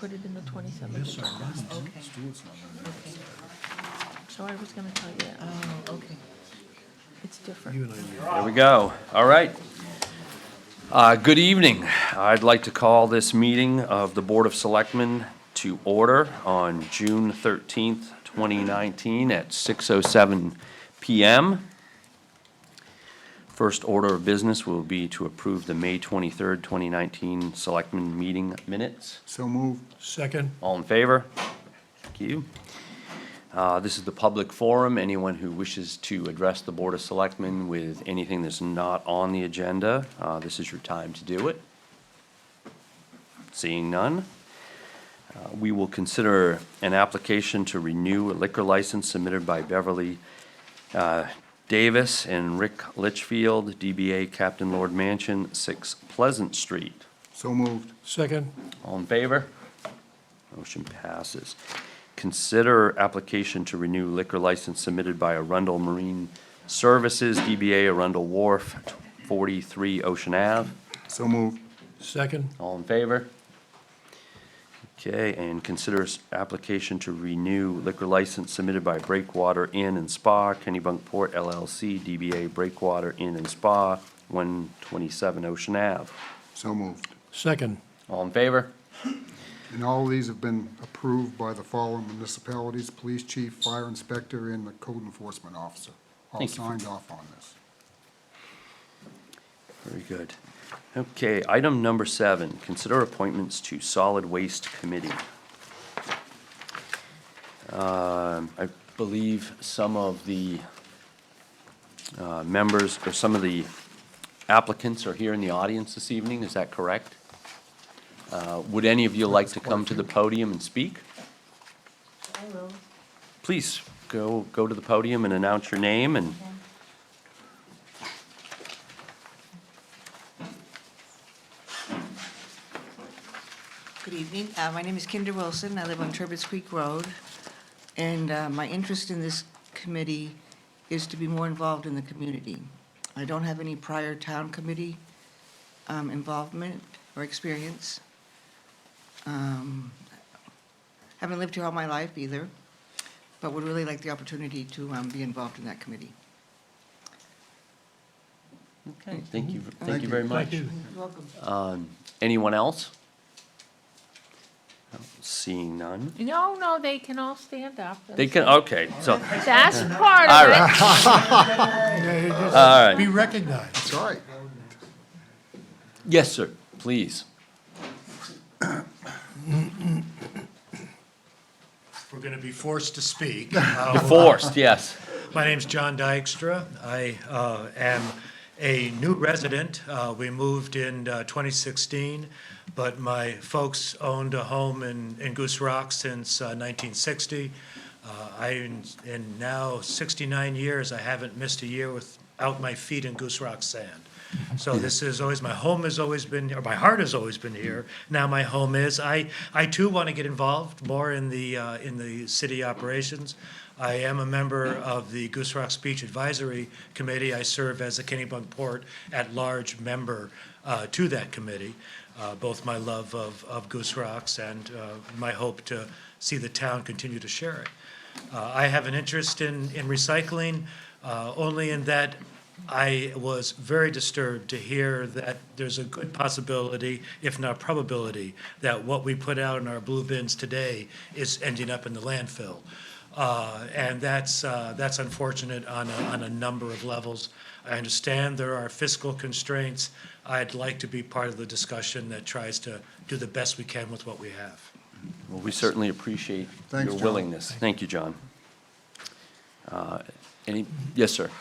put it in the 27th. Okay. So I was gonna tell you that. Oh, okay. It's different. There we go. All right. Good evening. I'd like to call this meeting of the Board of Selectmen to order on June 13th, 2019 at 6:07 PM. First order of business will be to approve the May 23rd, 2019 Selectmen meeting minutes. So moved. Second. All in favor? Thank you. This is the public forum. Anyone who wishes to address the Board of Selectmen with anything that's not on the agenda, this is your time to do it. Seeing none. We will consider an application to renew a liquor license submitted by Beverly Davis and Rick Litchfield, DBA Captain Lord Mansion, 6 Pleasant Street. So moved. Second. All in favor? Motion passes. Consider application to renew liquor license submitted by Arundel Marine Services, DBA Arundel Wharf, 43 Ocean Ave. So moved. Second. All in favor? Okay, and consider application to renew liquor license submitted by Breakwater Inn and Spa, Kennebunkport LLC, DBA Breakwater Inn and Spa, 127 Ocean Ave. So moved. Second. All in favor? And all these have been approved by the following municipalities: police chief, fire inspector, and the code enforcement officer. All Thank you. signed off on this. Very good. Okay, item number 7, consider appointments to Solid Waste Committee. I believe some of the members, or some of the applicants are here in the audience this evening, is that correct? Would any of you like to come to the podium and speak? I will. Please, go to the podium and announce your name and... Good evening. My name is Kinder Wilson. I live on Turbot's Creek Road. And my interest in this committee is to be more involved in the community. I don't have any prior town committee involvement or experience. Haven't lived here all my life either, but would really like the opportunity to be involved in that committee. Okay, thank you Thank very you. much. Thank you. You're welcome. Anyone else? Seeing none. No, they can all stand up. They can, okay, so, That's part all of it. right. All right. Be recognized. That's all right. Yes, sir, please. We're going to be forced to speak. Forced, yes. My name's John Dykstra. I am a new resident. We moved in 2016, but my folks owned a home in Goose Rock since 1960. In now 69 years, I haven't missed a year without my feet in Goose Rock sand. So this is always, my home has always been, or my heart has always been here. Now my home is. I too want to get involved more in the city operations. I am a member of the Goose Rock Speech Advisory Committee. I serve as a Kennebunkport at-large member to that committee. Both my love of Goose Rocks and my hope to see the town continue to share it. I have an interest in recycling, only in that I was very disturbed to hear that there's a good possibility, if not probability, that what we put out in our blue bins today is ending up in the landfill. And that's unfortunate on a number of levels. I understand there are fiscal constraints. I'd like to be part of the discussion that tries to do the best we can with what we have. Well, we certainly appreciate Thanks, your John. willingness. Thank you, John. Yes, sir.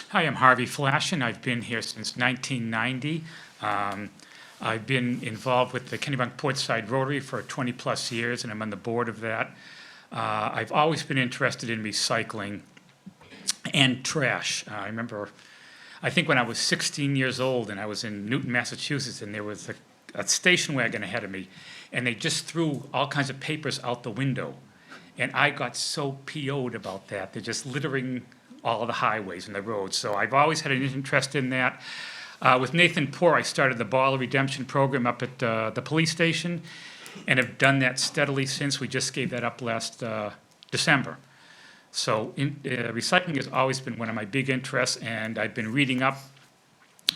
Hi, I'm Harvey Flashin. I've been here since 1990. I've been involved with the Kennebunkport Side Rotary for 20-plus years, and I'm on the board of that. I've always been interested in recycling and trash. I remember, I think when I was 16 years old and I was in Newton, Massachusetts, and there was a station wagon ahead of me, and they just threw all kinds of papers out the window. And I got so PO'd about that. They're just littering all of the highways and the roads. So I've always had an interest in that. With Nathan Poor, I started the Baller Redemption Program up at the police station and have done that steadily since. We just gave that up last December. So recycling has always been one of my big interests, and I've been reading up.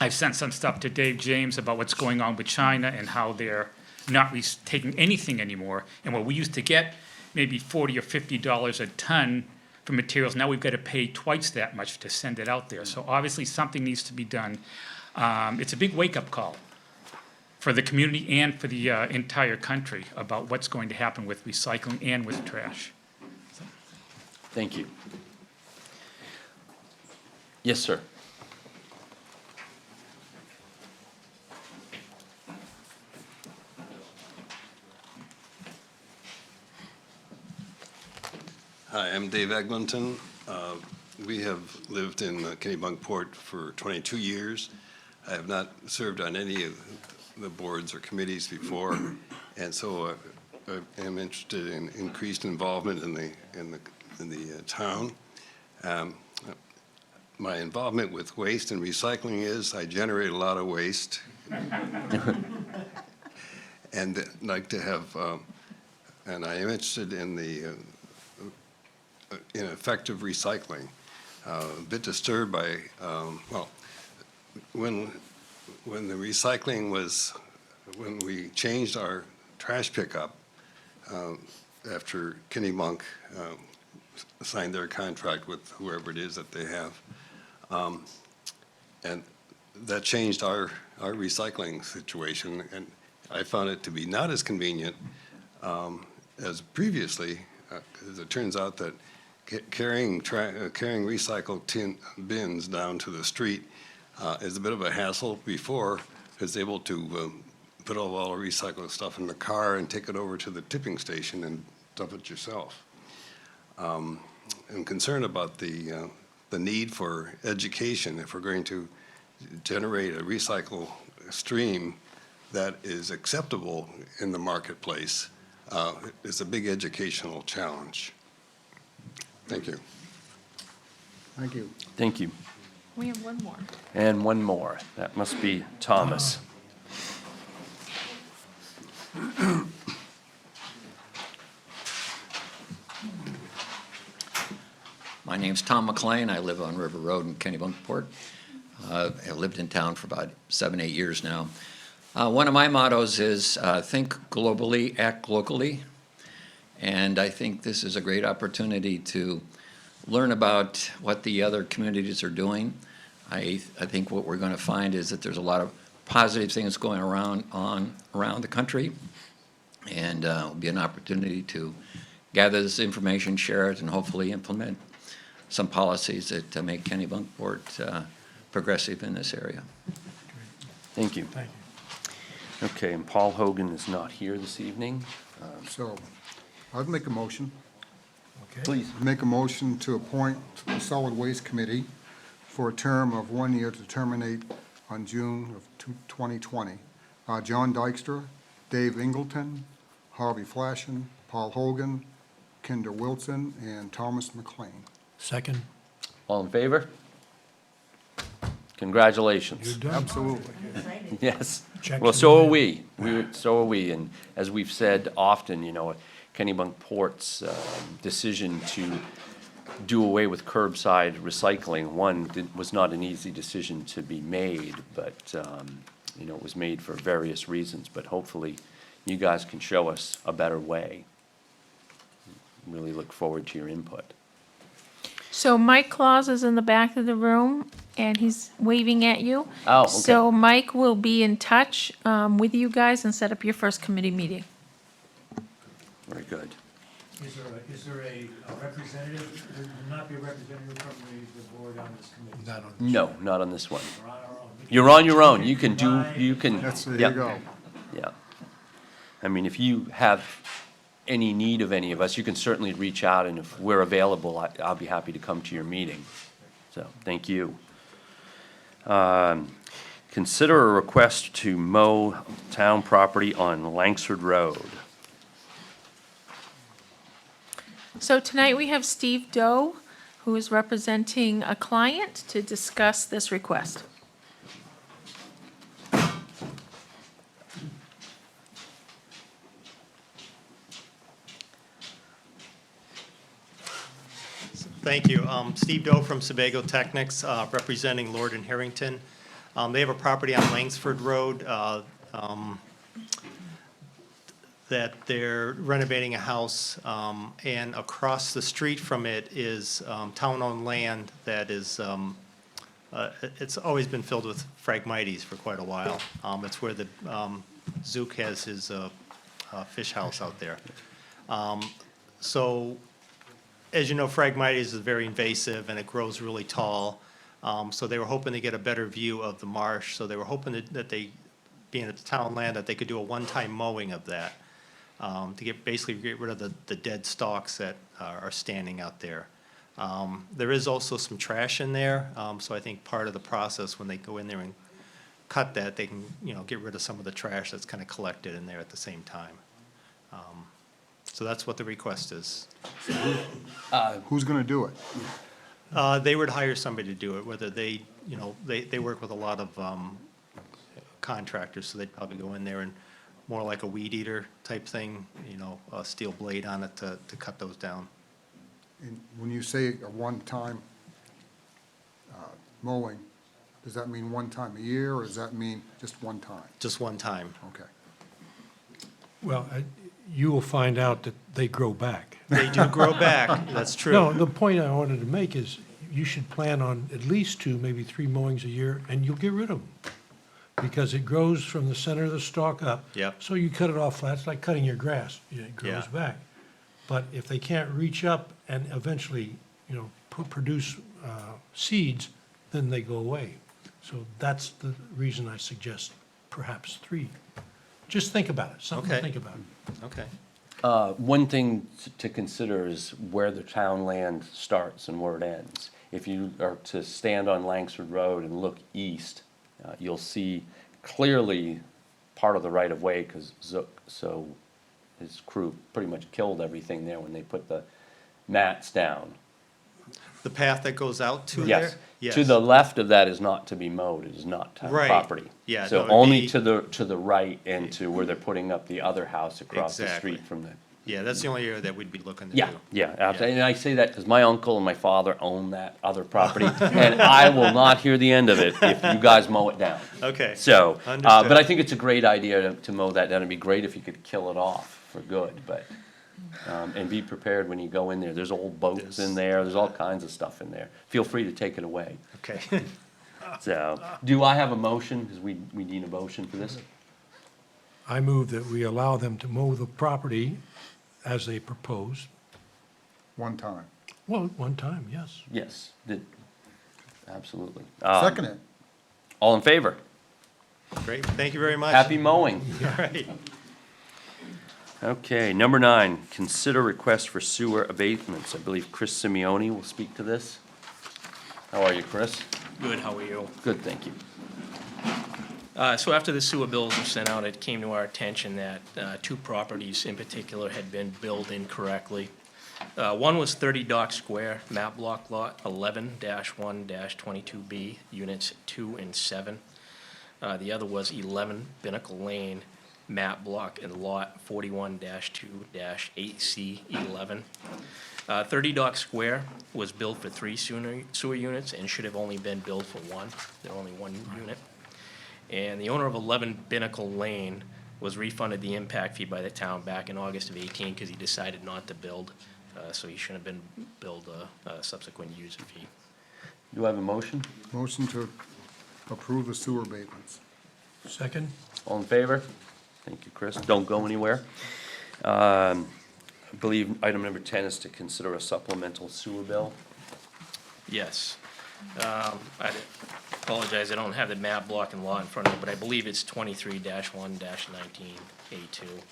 I've sent some stuff to Dave James about what's going on with China and how they're not taking anything anymore. And what we used to get, maybe $40 or $50 a ton for materials, now we've got to pay twice that much to send it out there. So obviously, something needs to be done. It's a big wake-up call for the community and for the entire country about what's going to happen with recycling and with trash. Thank you. Yes, sir. Hi, I'm Dave Eglinton. We have lived in Kennebunkport for 22 years. I have not served on any of the boards or committees before, and so I am interested in increased involvement in the town. My involvement with waste and recycling is I generate a lot of waste, and like to have, and I am interested in the in effective recycling. A bit disturbed by, well, when the recycling was, when we changed our trash pickup after Kennebunk signed their contract with whoever it is that they have, and that changed our recycling situation, and I found it to be not as convenient as previously, because it turns out that carrying recycled tin bins down to the street is a bit of a hassle. Before, I was able to put all the recycled stuff in the car and take it over to the tipping station and dump it yourself. I'm concerned about the need for education if we're going to generate a recycle stream that is acceptable in the marketplace. It's a big educational challenge. Thank you. Thank you. Thank you. We have one more. And one more. That must be Thomas. My name's Tom McLean. I live on River Road in Kennebunkport. I've lived in town for about 7-8 years now. One of my mottos is think globally, act locally. And I think this is a great opportunity to learn about what the other communities are doing. I think what we're going to find is that there's a lot of positive things going around the country. And it'll be an opportunity to gather this information, share it, and hopefully implement some policies that make Kennebunkport progressive in this area. Thank you. Thank you. Okay, and Paul Hogan is not here this evening. So I'd make a motion. Please. Make a motion to appoint the Solid Waste Committee for a term of 1 year to terminate on June of 2020. John Dykstra, Dave Ingleton, Harvey Flashen, Paul Hogan, Kinder Wilson, and Thomas McLean. Second. All in favor? Congratulations. Absolutely. Yes. Check Well, to so the are mail. So are we. And as we've said often, you know, Kennebunkport's decision to do away with curbside recycling, was not an easy decision to be made, but, you know, it was made for various reasons. But hopefully, you guys can show us a better way. Really look forward to your input. So Mike Claus is in the back of the room, and he's waving at you. Oh, okay. So Mike will be in touch with you guys and set up your first committee meeting. Very good. Is there a representative, there will not be a representative from the board on this committee? Not on No, not on this one. We're on our own. You're on your own. You can do, you can. There yeah, you go. Yeah. I mean, if you have any need of any of us, you can certainly reach out, and if we're available, I'll be happy to come to your meeting. So, thank you. Consider a request to mow town property on Langsford Road. So tonight we have Steve Doe, who is representing a client to discuss this request. Thank you. Steve Doe from Sebago Technics, representing Lord and Harrington. They have a property on Langsford Road that they're renovating a house, and across the street from it is town-owned land that is, it's always been filled with Phragmites for quite a while. It's where the Zook has his fish house out there. So, as you know, Phragmites is very invasive and it grows really tall. So they were hoping to get a better view of the marsh. So they were hoping that they, being at the town land, that they could do a one-time mowing of that to basically get rid of the dead stalks that are standing out there. There is also some trash in there, so I think part of the process when they go in there and cut that, they can, get rid of some of the trash that's kind of collected in there at the same time. So that's what the request is. Who's gonna do it? They would hire somebody to do it, whether they work with a lot of contractors, so they'd probably go in there and more like a weed eater type thing, a steel blade on it to cut those down. And when you say a one-time mowing, does that mean one time a year, or does that mean just one time? Just one time. Okay. Well, you will find out that they grow back. They do grow back, that's true. No, the point I wanted to make is you should plan on at least 2, maybe 3 mowings a year, and you'll get rid of them. Because it grows from the center of the stalk up. Yep. So you cut it off flat, it's like cutting your grass, it grows Yeah. back. But if they can't reach up and eventually, produce seeds, then they go away. So that's the reason I suggest perhaps 3. Just think about it, something to Okay. think about. Okay. One thing to consider is where the town land starts and where it ends. If you are to stand on Langsford Road and look east, you'll see clearly part of the right-of-way, because Zook, so his crew pretty much killed everything there when they put the mats down. The path that goes out to Yes. there? Yes. To the left of that is not to be mowed, it is not town Right. property. Yeah, So no, it'd only be- to the right and to where they're putting up the other house across the Exactly. street from the. Yeah, that's the only area that we'd be looking to Yeah, do. yeah, absolutely. And I say that because my uncle and my father own that other property, and I will not hear the end of it if you guys mow it down. Okay. So, Understood. but I think it's a great idea to mow that down. It'd be great if you could kill it off for good, but, and be prepared when you go in there. There's old boats in there, there's all kinds of stuff in there. Feel free to take it away. Okay. So, do I have a motion? Because we need a motion for this. I move that we allow them to mow the property as they propose. One time. Well, one time, yes. Yes, absolutely. Second it. All in favor? Great, thank you very much. Happy mowing. All right. Okay, number 9, consider request for sewer abatements. I believe Chris Simeoni will speak to this. How are you, Chris? Good, how are you? Good, thank you. So after the sewer bills were sent out, it came to our attention that 2 properties in particular had been billed incorrectly. One was 30 Dock Square, map block lot 11-1-22B, units 2 and 7. The other was 11 Binnacle Lane, map block and lot 41-2-8C11. 30 Dock Square was billed for 3 sewer units and should have only been billed for 1. There only 1 unit. And the owner of 11 Binnacle Lane was refunded the impact fee by the town back in August of 18 because he decided not to build, so he shouldn't have been billed a subsequent user fee. Do I have a motion? Motion to approve the sewer abatements. Second? All in favor? Thank you, Chris. Don't go anywhere. I believe item number 10 is to consider a supplemental sewer bill. Yes. I apologize, I don't have the map block and lot in front of me, but I believe it's 23-1-19A2.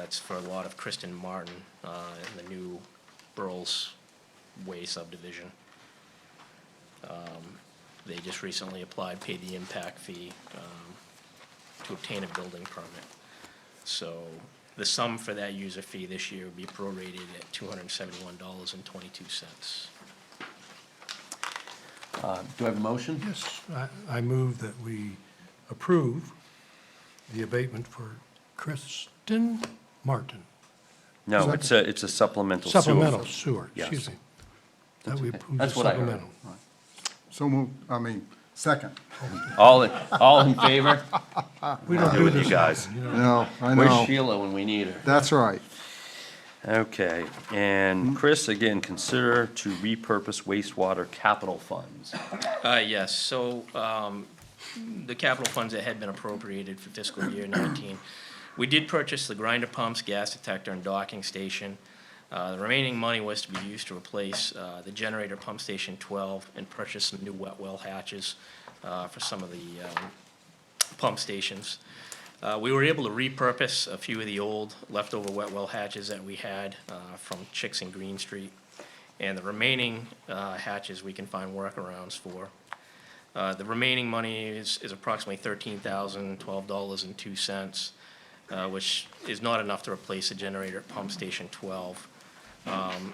It's for a lot of Kristen Martin in the new Burles Way subdivision. They just recently applied, paid the impact fee to obtain a building permit. So the sum for that user fee this year would be prorated at $271.22. Do I have a motion? Yes, I move that we approve the abatement for Kristen Martin. No, it's a supplemental sewer. Supplemental sewer, Yes. excuse me. That we approve the That's what I heard. supplemental. So move, second. All in favor? We don't Do do with you this guys. often, you know. No, I Where's know. Sheila when we need her? That's right. Okay, and Chris, again, consider to repurpose wastewater capital funds. Yes, so, the capital funds that had been appropriated for fiscal year 19, we did purchase the grinder pumps, gas detector, and docking station. The remaining money was to be used to replace, the generator pump station 12 and purchase some new wet well hatches, for some of the, pump stations. We were able to repurpose a few of the old leftover wet well hatches that we had from Chicks and Green Street. And the remaining hatches we can find workarounds for. The remaining money is approximately $13,012.02, which is not enough to replace the generator at Pump Station 12.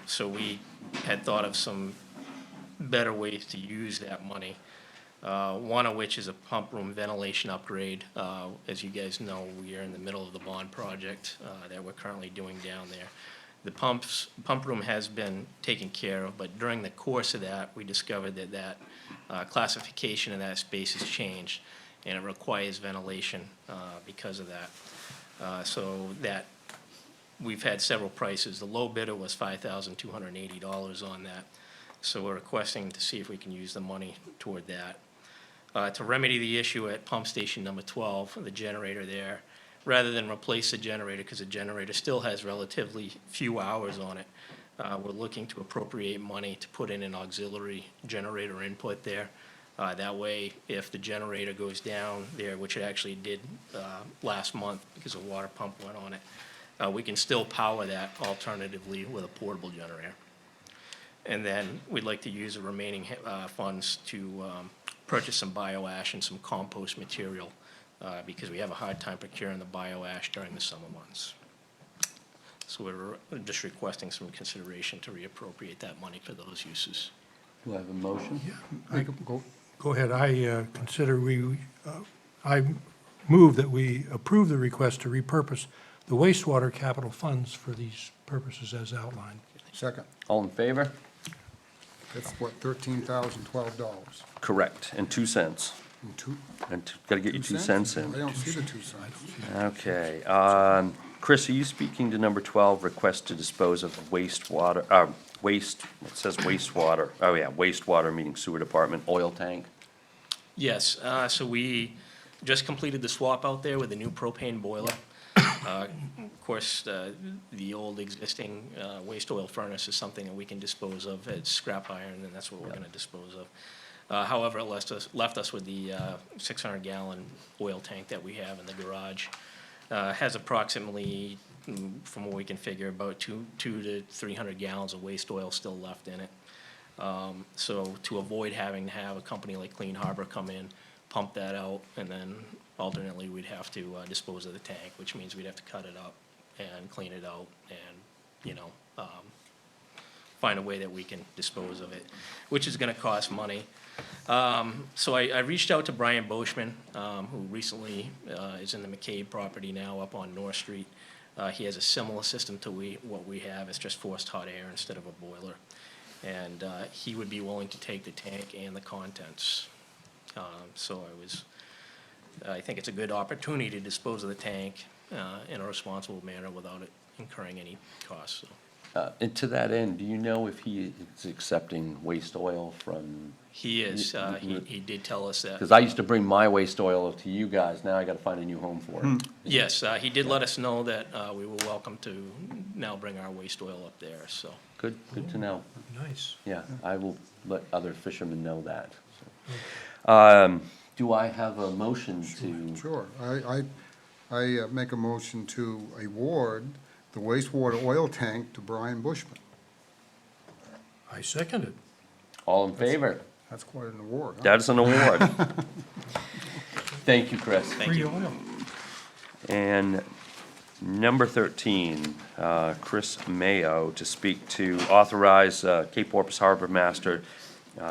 So we had thought of some better ways to use that money. One of which is a pump room ventilation upgrade. As you guys know, we are in the middle of the bond project that we're currently doing down there. The pump room has been taken care of, but during the course of that, we discovered that classification of that space has changed, and it requires ventilation because of that. So that, we've had several prices. The low bidder was $5,280 on that. So we're requesting to see if we can use the money toward that. To remedy the issue at pump station number 12, the generator there, rather than replace the generator, because the generator still has relatively few hours on it, we're looking to appropriate money to put in an auxiliary generator input there. That way, if the generator goes down there, which it actually did last month because a water pump went on it, we can still power that alternatively with a portable generator. And then we'd like to use the remaining funds to purchase some bio-ash and some compost material because we have a hard time procuring the bio-ash during the summer months. So we're just requesting some consideration to reappropriate that money for those uses. Do I have a motion? Go ahead, I move that we approve the request to repurpose the wastewater capital funds for these purposes as outlined. Second. All in favor? That's what, $13,012. Correct, and 2 cents. And two, And gotta get your 2 cents I in. don't see the 2 cents. Okay, Chris, are you speaking to number 12, request to dispose of wastewater, it says wastewater, oh yeah, wastewater meaning sewer department, oil tank? Yes, so we just completed the swap out there with the new propane boiler. Of course, the old existing waste oil furnace is something that we can dispose of. It's scrap iron, and that's what we're gonna dispose of. However, it left us with the 600-gallon oil tank that we have in the garage. Has approximately, from what we can figure, about 200 to 300 gallons of waste oil still left in it. So to avoid having to have a company like Clean Harbor come in, pump that out, and then alternately, we'd have to dispose of the tank, which means we'd have to cut it up and clean it out and, find a way that we can dispose of it, which is gonna cost money. So I reached out to Brian Boschman, who recently is in the McCabe property now up on North Street. He has a similar system to what we have. It's just forced hot air instead of a boiler. And he would be willing to take the tank and the contents. So I think it's a good opportunity to dispose of the tank in a responsible manner without it incurring any costs. So. And to that end, do you know if he is accepting waste oil from? He is. He did tell us that. Because I used to bring my waste oil to you guys, now I gotta find a new home for it. Yes, he did let us know that we were welcome to now bring our waste oil up there, so. Good to know. Nice. Yeah, I will let other fishermen know that. Do I have a motion to? Sure. I make a motion to award the wastewater oil tank to Brian Bushman. I second it. All in favor? That's quite an award, huh? That is an award. Thank you, Chris. Free oil. And number 13, Chris Mayo to speak to authorize Cape Porpoise Harbor Master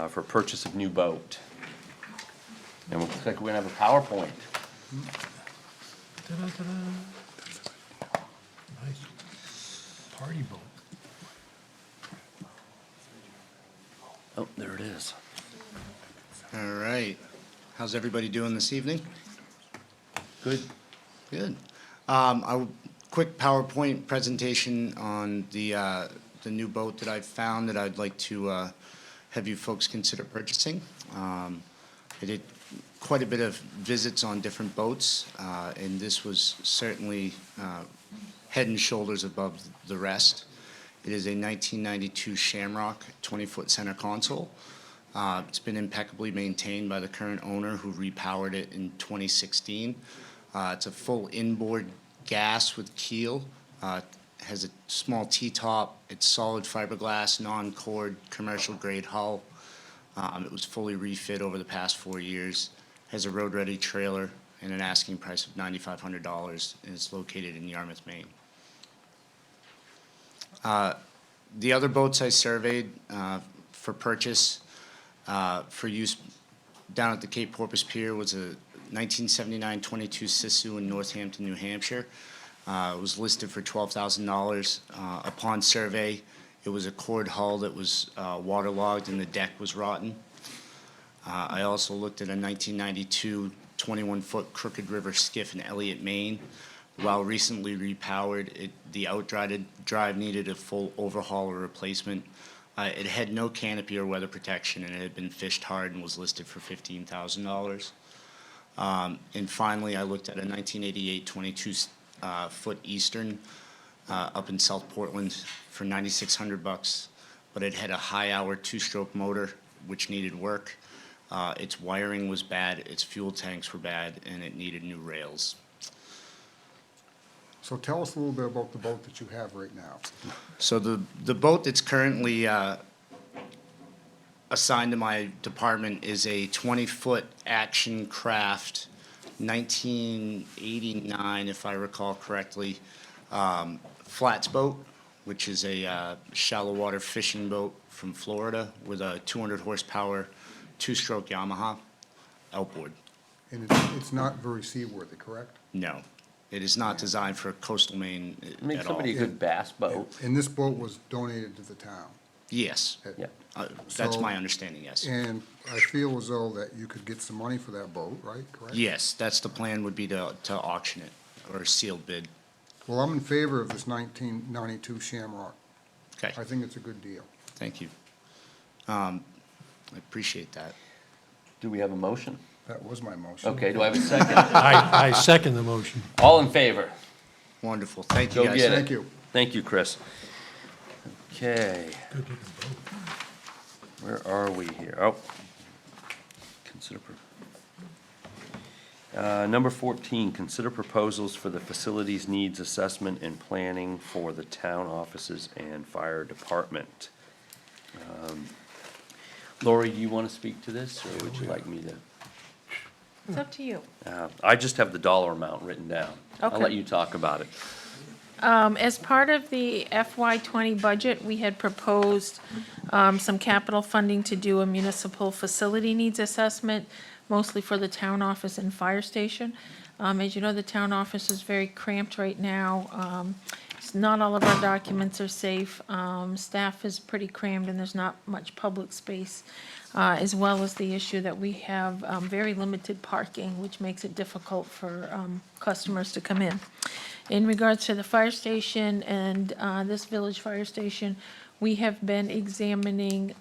for purchase of new boat. And it looks like we're gonna have a PowerPoint. Ta-da-ta-da. Nice. Party boat. Oh, there it is. All right. How's everybody doing this evening? Good. Good. Quick PowerPoint presentation on the new boat that I've found that I'd like to have you folks consider purchasing. I did quite a bit of visits on different boats, and this was certainly head and shoulders above the rest. It is a 1992 Shamrock 20-foot center console. It's been impeccably maintained by the current owner who repowered it in 2016. It's a full inboard gas with keel. Has a small T-top. It's solid fiberglass, non-cord, commercial-grade hull. It was fully refit over the past 4 years. Has a road-ready trailer and an asking price of $9,500, and it's located in Yarmouth, Maine. The other boats I surveyed for purchase for use down at the Cape Porpoise Pier was a 1979 22 Sisu in Northampton, New Hampshire. It was listed for $12,000. Upon survey, it was a cord hull that was waterlogged and the deck was rotten. I also looked at a 1992 21-foot Crooked River skiff in Elliott, Maine. While recently repowered, the drive needed a full overhaul or replacement. It had no canopy or weather protection, and it had been fished hard and was listed for $15,000. And finally, I looked at a 1988 22-foot Eastern up in South Portland for $9,600, but it had a high-hour two-stroke motor, which needed work. Its wiring was bad, its fuel tanks were bad, and it needed new rails. So tell us a little bit about the boat that you have right now. So the boat that's currently assigned to my department is a 20-foot Action Craft, 1989, if I recall correctly, flats boat, which is a shallow water fishing boat from Florida with a 200 horsepower two-stroke Yamaha outboard. And it's not very seaworthy, correct? No, it is not designed for coastal Maine Make at all. somebody a good bass boat. And this boat was donated to the town. Yes, Yeah. that's So- my understanding, yes. And I feel as though that you could get some money for that boat, right? Correct? Yes, that's the plan, would be to auction it, or sealed bid. Well, I'm in favor of this 1992 Shamrock. Okay, I think it's a good deal. thank you. I appreciate that. Do we have a motion? That was my motion. Okay, do I have a second? I second the motion. All in favor? Wonderful, thank you Go guys. get it. Thank you. Thank you, Chris. Okay, Good looking boat. where are we here? Oh. Consider, number 14, consider proposals for the facilities needs assessment and planning for the town offices and fire department. Lori, do you want to speak to this, or would you like me to? It's up to you. I just have the dollar amount written down. I'll let Okay. you talk about it. As part of the FY '20 budget, we had proposed some capital funding to do a municipal facility needs assessment, mostly for the town office and fire station. As you know, the town office is very cramped right now. Not all of our documents are safe. Staff is pretty crammed, and there's not much public space, as well as the issue that we have very limited parking, which makes it difficult for customers to come in. In regards to the fire station and this village fire station, we have been examining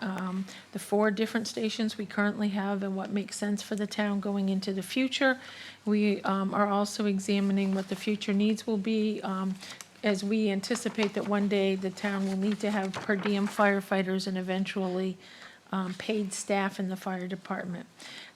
the 4 different stations we currently have and what makes sense for the town going into the future. We are also examining what the future needs will be, as we anticipate that one day the town will need to have per diem firefighters and eventually paid staff in the fire department.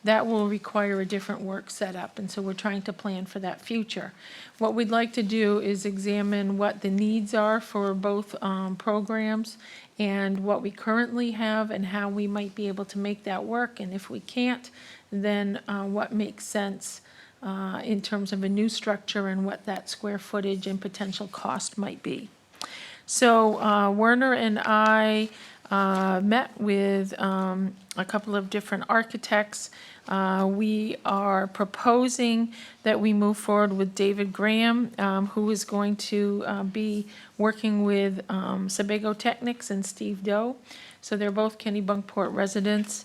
That will require a different work setup, and so we're trying to plan for that future. What we'd like to do is examine what the needs are for both programs and what we currently have and how we might be able to make that work, and if we can't, then what makes sense in terms of a new structure and what that square footage and potential cost might be. So Werner and I met with a couple of different architects. We are proposing that we move forward with David Graham, who is going to be working with Sebago Technics and Steve Doe. So they're both Kennebunkport residents.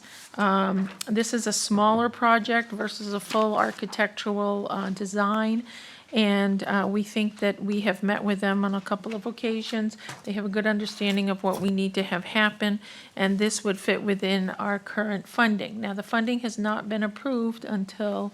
This is a smaller project versus a full architectural design. And we think that we have met with them on a couple of occasions. They have a good understanding of what we need to have happen, and this would fit within our current funding. Now, the funding has not been approved until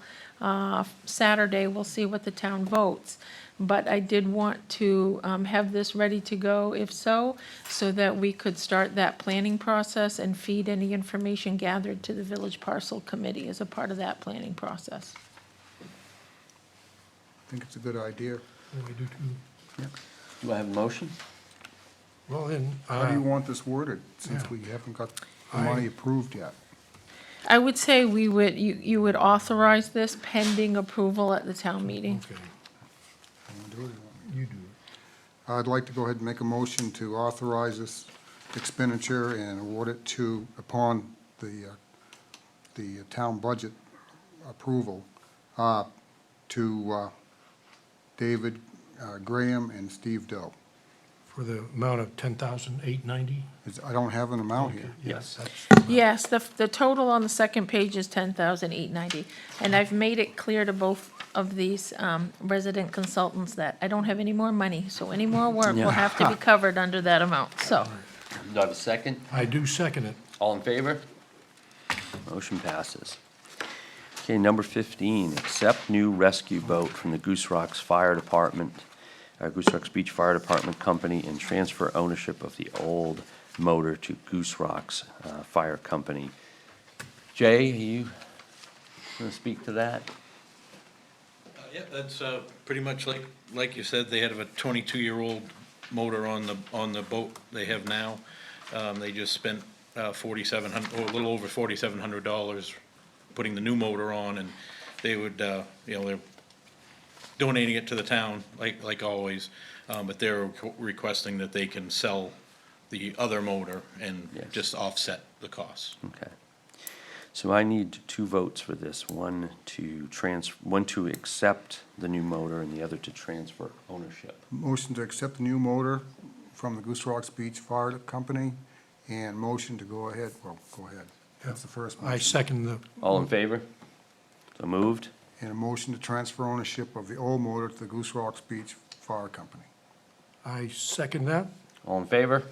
Saturday. We'll see what the town votes. But I did want to have this ready to go, if so that we could start that planning process and feed any information gathered to the Village Parcel Committee as a part of that planning process. I think it's a good idea. Yeah, we do too. Do I have a motion? Well, then, How do you want this worded, since we haven't got the money approved yet? I would say you would authorize this pending approval at the town meeting. okay, You wanna do it? you do it. I'd like to go ahead and make a motion to authorize this expenditure and award it to, upon the town budget approval, to David Graham and Steve Doe. For the amount of $10,890? I don't have an amount here. Yes. Yes, the total on the second page is $10,890, and I've made it clear to both of these resident consultants that I don't have any more money, so any more work will have to be covered under that amount, so. Do I have a second? I do second it. All in favor? Motion passes. Okay, number 15, accept new rescue boat from the Goose Rocks Fire Department, Goose Rocks Beach Fire Department Company, and transfer ownership of the old motor to Goose Rocks Fire Company. Jay, are you going to speak to that? Yeah, that's pretty much like you said, they have a 22-year-old motor on the boat they have now. They just spent $4,700, or a little over $4,700 putting the new motor on, and they would, they're donating it to the town, like always, but they're requesting that they can sell the other motor and Yes. just offset the costs. Okay. So I need two votes for this, one to accept the new motor and the other to transfer ownership. Motion to accept the new motor from the Goose Rocks Beach Fire Company, and motion to go ahead, go ahead. That's the first I motion. second the, All in favor? So moved. And a motion to transfer ownership of the old motor to the Goose Rocks Beach Fire Company. I second that. All in favor?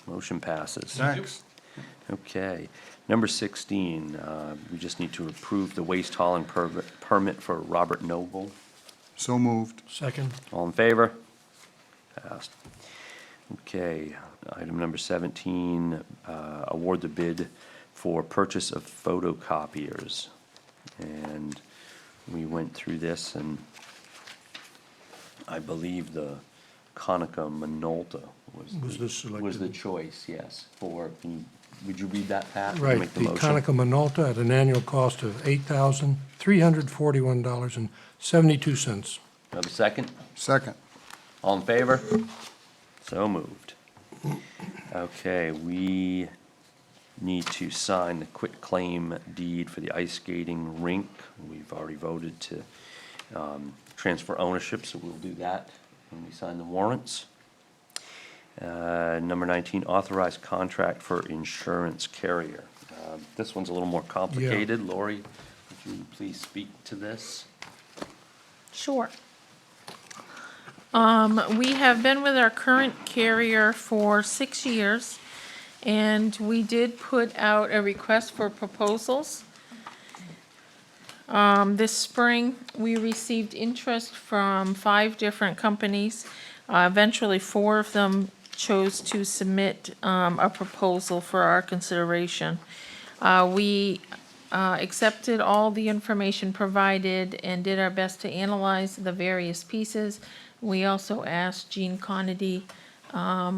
Motion passes. Thanks. Okay. Number 16, we just need to approve the waste hauling permit for Robert Noble. So moved. Second. All in favor? Passed. Okay, item number 17, award the bid for purchase of photocopiers. And we went through this, and I believe the Konica Minolta Was the selected. was the choice, yes, for, would you read that, Pat? Right, Make the motion. Konica Minolta at an annual cost of $8,341.72. Have a second? Second. All in favor? So moved. Okay, we need to sign the quitclaim deed for the ice skating rink. We've already voted to transfer ownership, so we'll do that when we sign the warrants. Number 19, authorized contract for insurance carrier. This one's a little more complicated. Lori, would you please speak to this? Sure. We have been with our current carrier for 6 years, and we did put out a request for proposals. This spring, we received interest from 5 different companies. Eventually, 4 of them chose to submit a proposal for our consideration. We accepted all the information provided and did our best to analyze the various pieces. We also asked Jean Conedy, a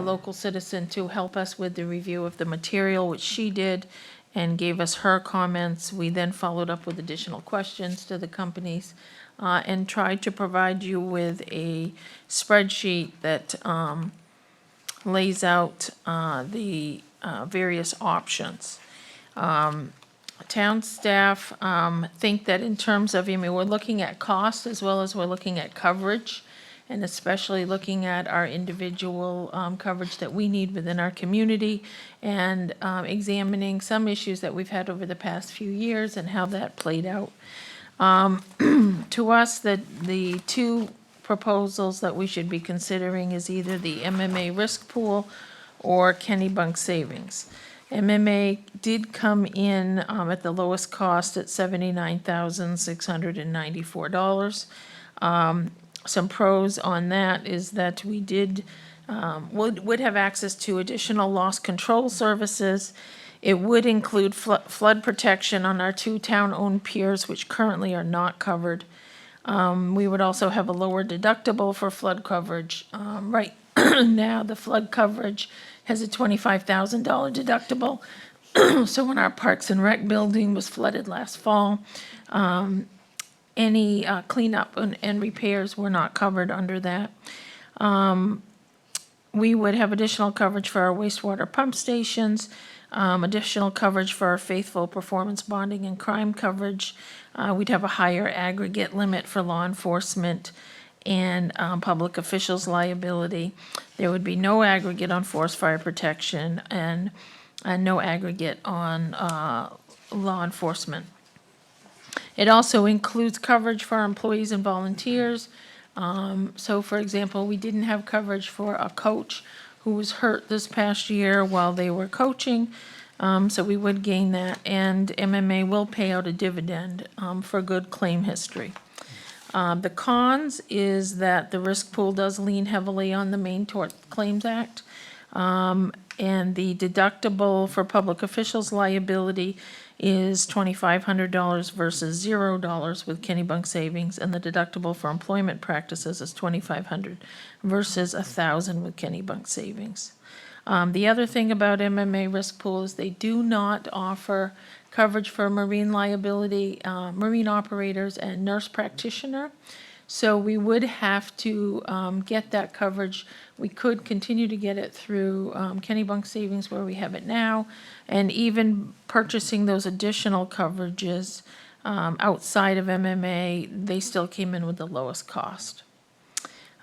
local citizen, to help us with the review of the material, which she did, and gave us her comments. We then followed up with additional questions to the companies, and tried to provide you with a spreadsheet that lays out the various options. Town staff think that in terms of, I mean, we're looking at cost as well as we're looking at coverage, and especially looking at our individual coverage that we need within our community, and examining some issues that we've had over the past few years and how that played out. To us, the two proposals that we should be considering is either the MMA risk pool or Kennebunk savings. MMA did come in at the lowest cost at $79,694. Some pros on that is that we would have access to additional loss control services. It would include flood protection on our two town-owned piers, which currently are not covered. We would also have a lower deductible for flood coverage. Right now, the flood coverage has a $25,000 deductible. So when our Parks and Rec building was flooded last fall, any cleanup and repairs were not covered under that. We would have additional coverage for our wastewater pump stations, additional coverage for our faithful performance bonding and crime coverage. We'd have a higher aggregate limit for law enforcement and public officials' liability. There would be no aggregate on forest fire protection and no aggregate on law enforcement. It also includes coverage for our employees and volunteers. So for example, we didn't have coverage for a coach who was hurt this past year while they were coaching. So we would gain that, and MMA will pay out a dividend for good claim history. The cons is that the risk pool does lean heavily on the Maine Tort Claims Act. And the deductible for public officials' liability is $2,500 versus $0 with Kennebunk Savings, and the deductible for employment practices is $2,500 versus $1,000 with Kennebunk Savings. The other thing about MMA risk pool is they do not offer coverage for marine liability, marine operators and nurse practitioner. So we would have to get that coverage. We could continue to get it through Kennebunk Savings where we have it now, and even purchasing those additional coverages outside of MMA, they still came in with the lowest cost.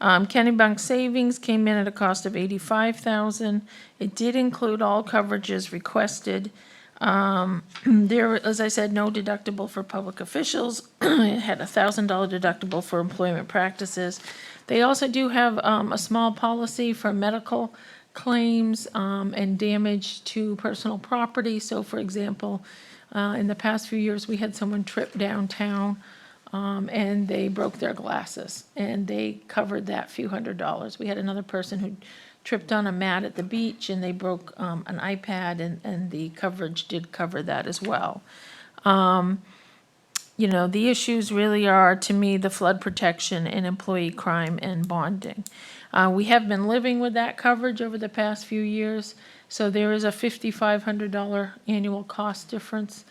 Kennebunk Savings came in at a cost of $85,000. It did include all coverages requested. There, as I said, no deductible for public officials. It had a $1,000 deductible for employment practices. They also do have a small policy for medical claims and damage to personal property. So for example, in the past few years, we had someone trip downtown and they broke their glasses, and they covered that few $100s. We had another person who tripped on a mat at the beach and they broke an iPad, and the coverage did cover that as well. You know, the issues really are, to me, the flood protection and employee crime and bonding. We have been living with that coverage over the past few years, so there is a $5,500 annual cost difference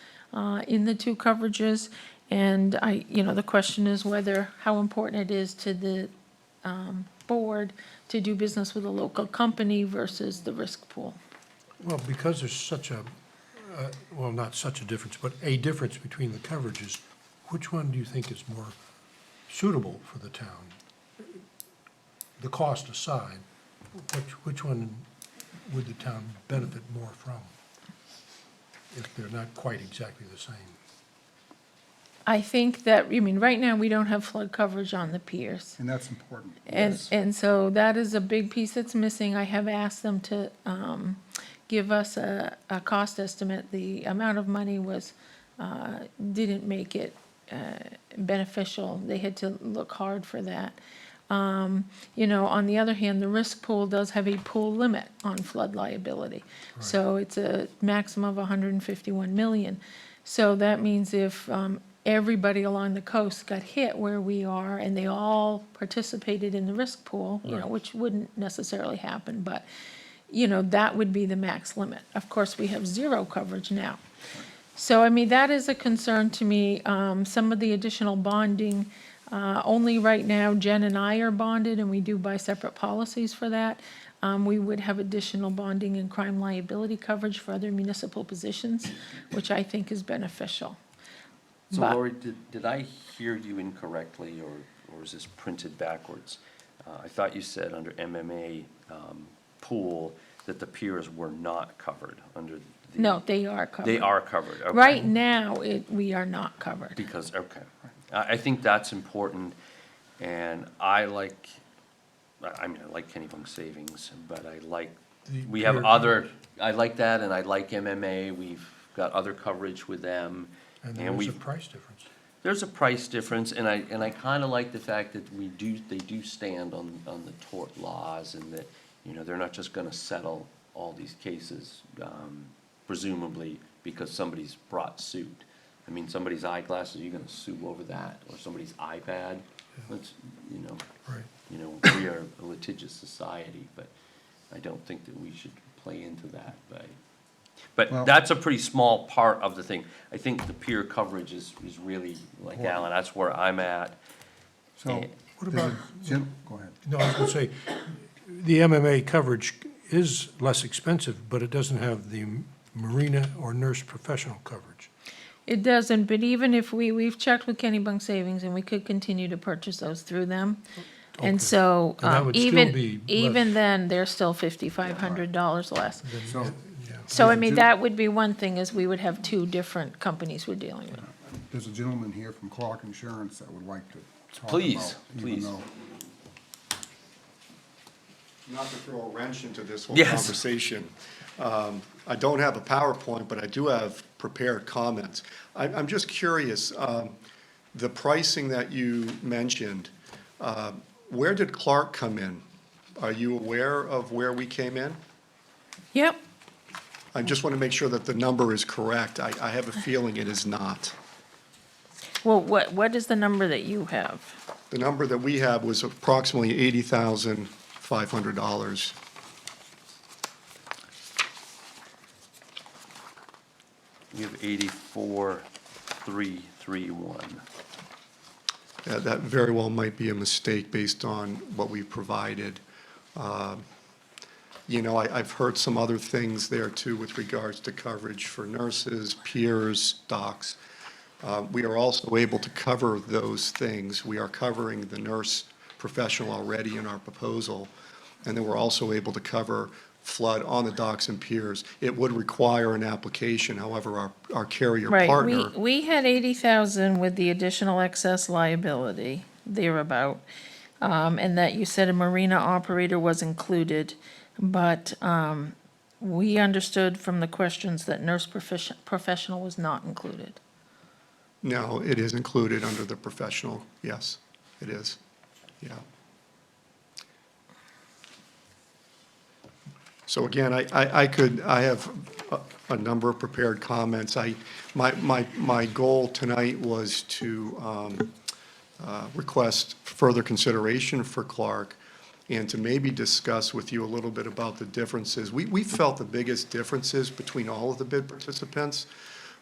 in the two coverages. And the question is how important it is to the board to do business with a local company versus the risk pool. Well, because there's such a, well, not such a difference, but a difference between the coverages, which one do you think is more suitable for the town? The cost aside, which one would the town benefit more from if they're not quite exactly the same? I think that, right now, we don't have flood coverage on the piers. And that's important. And so that is a big piece that's missing. I have asked them to give us a cost estimate. The amount of money didn't make it beneficial. They had to look hard for that. On the other hand, the risk pool does have a pool limit on flood liability. Right. So it's a maximum of 151 million. So that means if everybody along the coast got hit where we are and they all participated in the risk pool, which wouldn't necessarily happen, but, that would be the max limit. Of course, we have zero coverage now. So, that is a concern to me. Some of the additional bonding, only right now, Jen and I are bonded, and we do buy separate policies for that. we would have additional bonding and crime liability coverage for other municipal positions, which I think is beneficial. So But- Lori, did I hear you incorrectly, or is this printed backwards? I thought you said under MMA pool that the piers were not covered under the. No, they are covered. They are covered, okay. Right now, we are not covered. Because, okay. I think that's important, and I like Kennebunk Savings, but I like, The we have pier other, I like that, and I like MMA. We've got other coverage with them. And And there is a we've, price difference. there's a price difference, and I kinda like the fact that they do stand on the tort laws, and that, you know, they're not just gonna settle all these cases, presumably because somebody's brought suit. I mean, somebody's eyeglasses, you're gonna sue over that, or somebody's iPad, that's, you know. Right. You know, we are a litigious society, but I don't think that we should play into that, but Well- that's a pretty small part of the thing. I think the peer coverage is really, like Important. Alan, that's where I'm at. So, Eh, What there's a- about- Jim, go ahead. No, I was gonna say, the MMA coverage is less expensive, but it doesn't have the marina or nurse professional coverage. It doesn't, but even if we've checked with Kennebunk Savings, and we could continue to purchase those through them. Okay. And so, And that would still be even less. then, they're still $5,500 less. So, Yeah. So, I There's a mean, gen- that would be one thing, is we would have two different companies we're dealing with. there's a gentleman here from Clark Insurance that would like to talk about. Please, even please. though- Not to throw a wrench into this whole Yes. conversation. I don't have a PowerPoint, but I do have prepared comments. I'm just curious, the pricing that you mentioned, where did Clark come in? Are you aware of where we came in? Yep, I just want to make sure that the number is correct. I have a feeling it is not. well, what is the number that you have? The number that we have was approximately $80,500. We have 84,331. That very well might be a mistake based on what we provided. You know, I've heard some other things there too with regards to coverage for nurses, peers, docs. We are also able to cover those things. We are covering the nurse professional already in our proposal. And then we're also able to cover flood on the docks and piers. It would require an application, however, our carrier Right, partner. we had 80,000 with the additional excess liability, thereabout. And that you said a marina operator was included, but, we understood from the questions that nurse professional was not included. No, it is included under the professional, yes, it is, yeah. So again, I have a number of prepared comments. My goal tonight was to request further consideration for Clark and to maybe discuss with you a little bit about the differences. We felt the biggest differences between all of the bid participants,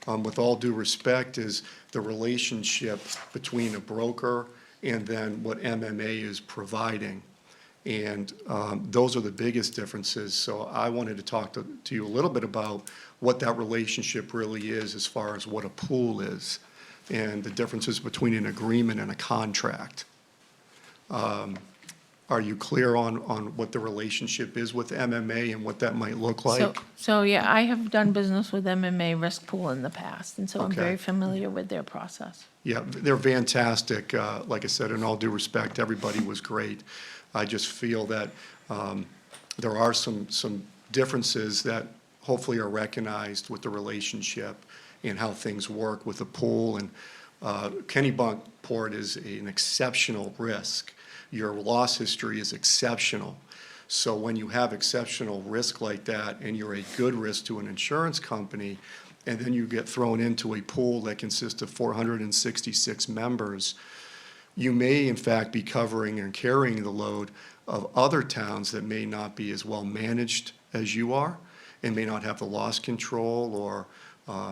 with all due respect, is the relationship between a broker and then what MMA is providing. And those are the biggest differences. So I wanted to talk to you a little bit about what that relationship really is as far as what a pool is and the differences between an agreement and a contract. Are you clear on what the relationship is with MMA and what that might look like? So, yeah, I have done business with MMA Risk Pool in the past, and so I'm Okay. very familiar with their process. Yeah, they're fantastic. Like I said, in all due respect, everybody was great. I just feel that there are some differences that hopefully are recognized with the relationship and how things work with the pool. And Kennebunkport is an exceptional risk. Your loss history is exceptional. So when you have exceptional risk like that and you're a good risk to an insurance company, and then you get thrown into a pool that consists of 466 members, you may in fact be covering and carrying the load of other towns that may not be as well managed as you are and may not have the loss control or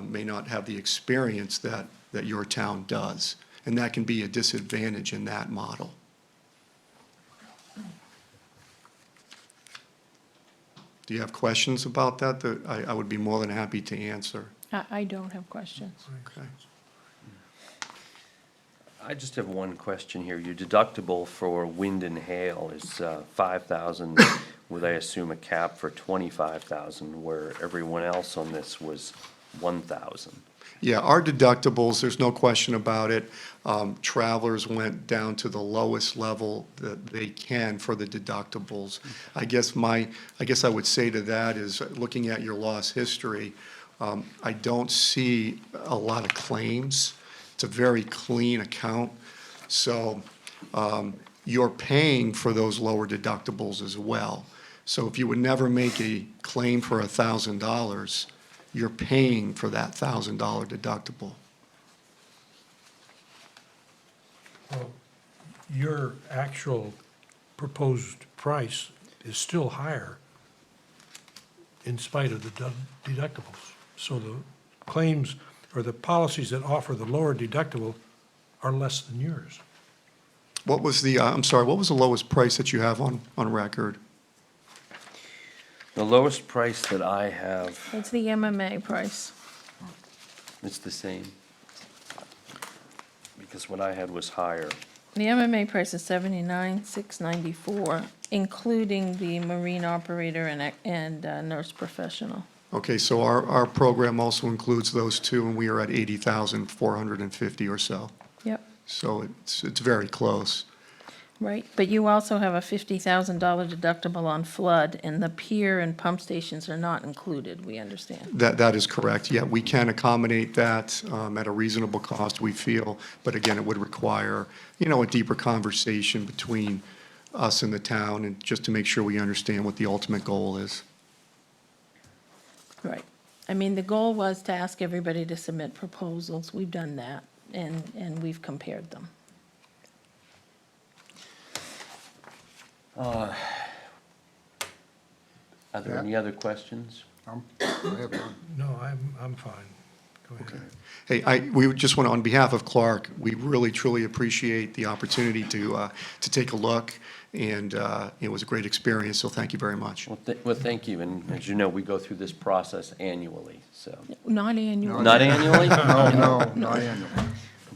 may not have the experience that your town does. And that can be a disadvantage in that model. Do you have questions about that that I would be more than happy to answer? I don't have questions. Okay. I just have one question here. Your deductible for wind and hail is 5,000, with, I assume, a cap for 25,000, where everyone else on this was 1,000. Yeah, our deductibles, there's no question about it. Travelers went down to the lowest level that they can for the deductibles. I guess I would say to that is, looking at your loss history, I don't see a lot of claims. It's a very clean account. So you're paying for those lower deductibles as well. So if you would never make a claim for $1,000, you're paying for that $1,000 deductible. Well, your actual proposed price is still higher in spite of the deductibles. So the claims or the policies that offer the lower deductible are less than yours. What was the, I'm sorry, what was the lowest price that you have on record? The lowest price that I have, It's the MMA price. it's the same. Because what I had was higher. The MMA price is $79,694, including the marine operator and nurse professional. Okay, so our program also includes those two, and we are at 80,450 or so. Yep, So it's very close. right. But you also have a $50,000 deductible on flood, and the pier and pump stations are not included, we understand. That is correct. Yeah, we can accommodate that at a reasonable cost, we feel. But again, it would require, a deeper conversation between us and the town, and just to make sure we understand what the ultimate goal is. Right. I mean, the goal was to ask everybody to submit proposals. We've done that, and we've compared them. Are there Yeah. any other questions? I have none. No, I'm fine. Go ahead. Hey, we just want to, on behalf of Clark, we really truly appreciate the opportunity to take a look, and it was a great experience, so thank you very much. Well, thank you, and as you know, we go through this process annually, so. Not annual. Not annually? No, not annual.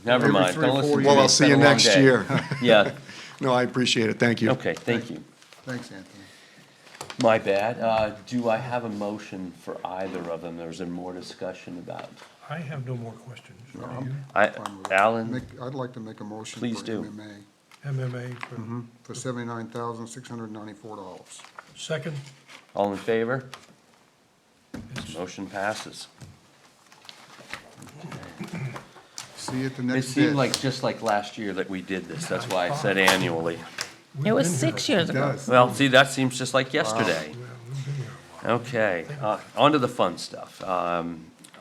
Never Every mind, 3 or don't listen 4 to me. Well, I'll It's see been you a long next day. year. Yeah, No, I appreciate it, thank you. okay, thank you. Thanks, Anthony. My bad. Do I have a motion for either of them? There's more discussion about. I have no more questions. Do you? Fine with it. Alan, I'd like to make a motion for Please do. MMA MMA for, for $79,694. second? all in favor? It's- Motion passes. See you at the It next seemed bid. like, just like last year that we did this, that's why I said annually. we've It was been 6 here. years It ago. does. Well, see, that seems just like yesterday. Yeah, we've been here a while. Okay, on to the fun stuff.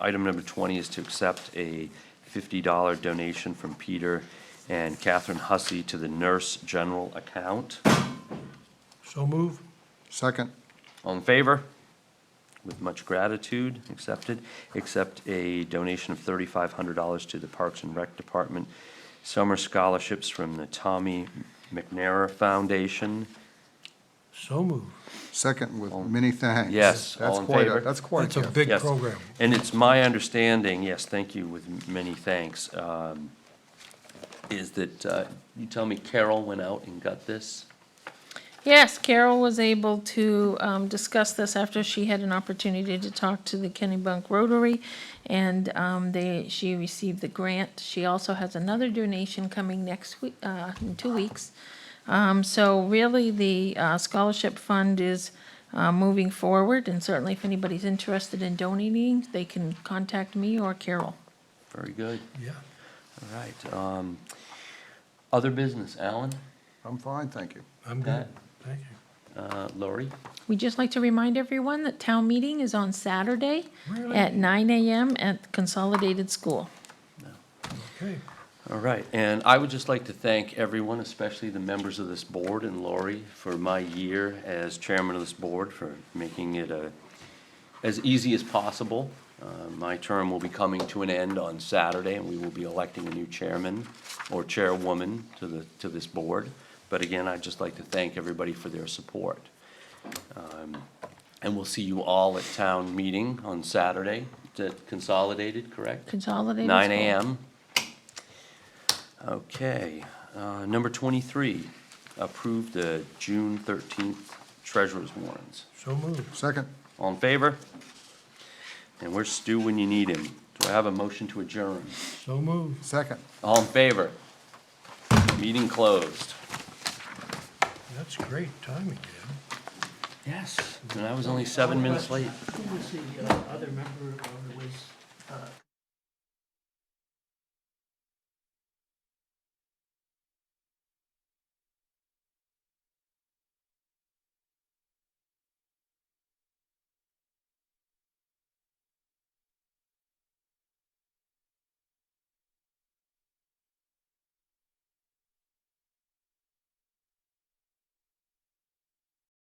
Item number 20 is to accept a $50 donation from Peter and Catherine Hussey to the nurse general account. So move. Second, All in favor? With much gratitude, accepted. Accept a donation of $3,500 to the Parks and Rec Department. Summer scholarships from the Tommy McNair Foundation. So move. second with many thanks. Yes, all in favor? That's quite a It's a gift. big Yes. program. And it's my understanding, yes, thank you, with many thanks, is that, you tell me Carol went out and got this? Yes, Carol was able to discuss this after she had an opportunity to talk to the Kennebunk Rotary, and she received the grant. She also has another donation coming next week, in 2 weeks. So really, the scholarship fund is moving forward, and certainly if anybody's interested in donating, they can contact me or Carol. Very good, Yeah. all right. Other business, Alan, I'm fine, thank you. I'm good. Thank you. Lori? We'd just like to remind everyone that town meeting is on Saturday Really? at 9 a.m. at the Consolidated School. Okay. All right, and I would just like to thank everyone, especially the members of this board and Lori, for my year as chairman of this board, for making it as easy as possible. My term will be coming to an end on Saturday, and we will be electing a new chairman or chairwoman to this board. But again, I'd just like to thank everybody for their support. And we'll see you all at town meeting on Saturday, consolidated, correct? Consolidated. 9 AM. Okay, number 23, approve the June 13th treasurer's warrants. So moved. Second. All in favor? And where's Stu when you need him? Do I have a motion to adjourn? So moved. Second. All in favor? Meeting closed. That's great timing, Dan. Yes, and I was only 7 minutes late. Who was the other member